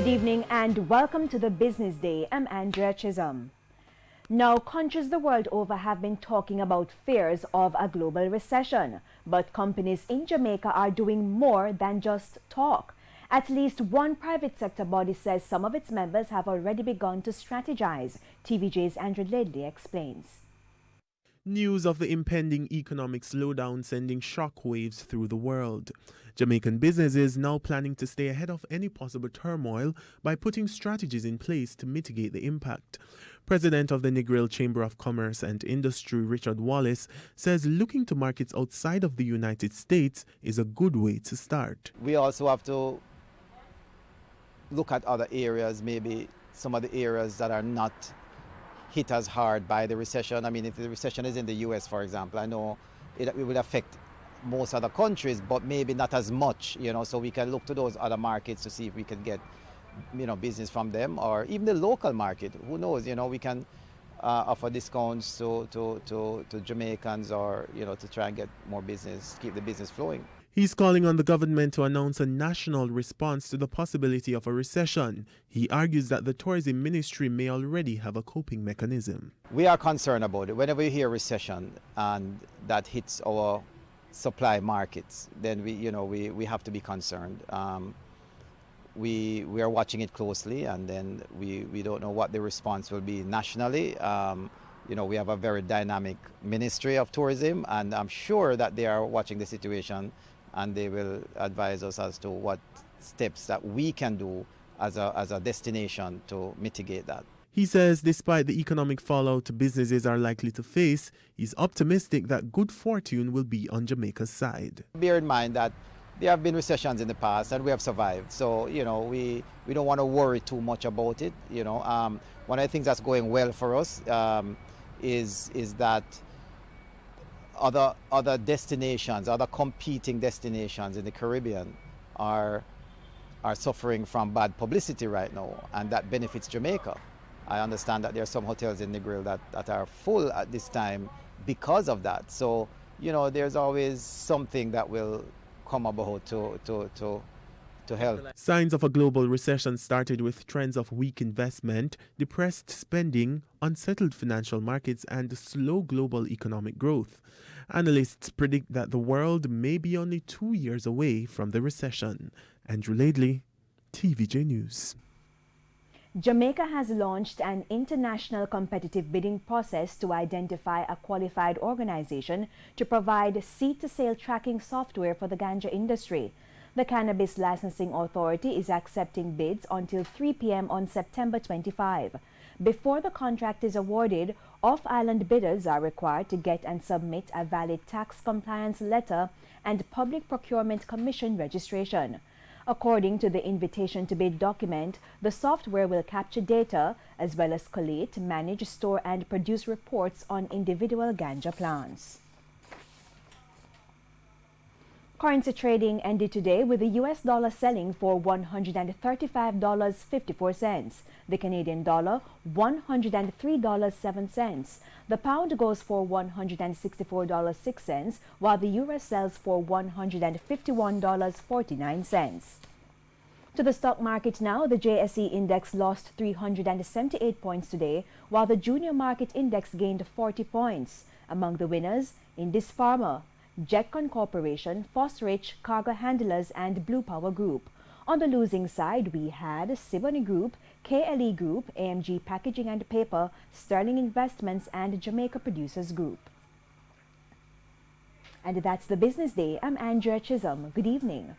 Good evening and welcome to the Business Day. I'm Andrea Chisholm. Now, countries the world over have been talking about fears of a global recession, but companies in Jamaica are doing more than just talk. At least one private sector body says some of its members have already begun to strategize. TVJ's Andrew Ledley explains. News of the impending economic slowdown sending shockwaves through the world. Jamaican businesses now planning to stay ahead of any possible turmoil by putting strategies in place to mitigate the impact. President of the Negril Chamber of Commerce and Industry, Richard Wallace, says looking to markets outside of the United States is a good way to start. We also have to look at other areas, maybe some of the areas that are not hit as hard by the recession. I mean, if the recession is in the US, for example, I know it will affect most other countries, but maybe not as much, so we can look to those other markets to see if we can get, business from them, or even the local market. Who knows, we can offer discounts to Jamaicans, or, to try and get more business, keep the business flowing. He's calling on the government to announce a national response to the possibility of a recession. He argues that the tourism ministry may already have a coping mechanism. We are concerned about it. Whenever you hear recession and that hits our supply markets, then we have to be concerned. We are watching it closely, and then we don't know what the response will be nationally. We have a very dynamic Ministry of Tourism, and I'm sure that they are watching the situation, and they will advise us as to what steps that we can do as a destination to mitigate that. He says despite the economic fallout businesses are likely to face, he's optimistic that good fortune will be on Jamaica's side. Bear in mind that there have been recessions in the past and we have survived. So, we don't want to worry too much about it. One of the things that's going well for us is that other destinations, other competing destinations in the Caribbean are suffering from bad publicity right now, and that benefits Jamaica. I understand that there are some hotels in Negril that are full at this time because of that. So, there's always something that will come about to help. Signs of a global recession started with trends of weak investment, depressed spending, unsettled financial markets, and slow global economic growth. Analysts predict that the world may be only 2 years away from the recession. Andrew Ledley, TVJ News. Jamaica has launched an international competitive bidding process to identify a qualified organization to provide seed-to-sale tracking software for the ganja industry. The Cannabis Licensing Authority is accepting bids until 3 p.m. on September 25. Before the contract is awarded, off-island bidders are required to get and submit a valid tax compliance letter and Public Procurement Commission registration. According to the invitation to bid document, the software will capture data as well as collate, manage, store, and produce reports on individual ganja plants. Currency trading ended today with the US dollar selling for $135.54, the Canadian dollar $103.07. The pound goes for $164.06, while the euro sells for $151.49. To the stock market now, the JSE index lost 378 points today, while the junior market index gained 40 points. Among the winners, Indus Pharma, Jetcon Corporation, Fosrich, Cargo Handlers, and Blue Power Group. On the losing side, we had Siboney Group, KLE Group, AMG Packaging and Paper, Sterling Investments, and Jamaica Producers Group. And that's the Business Day. I'm Andrea Chisholm. Good evening.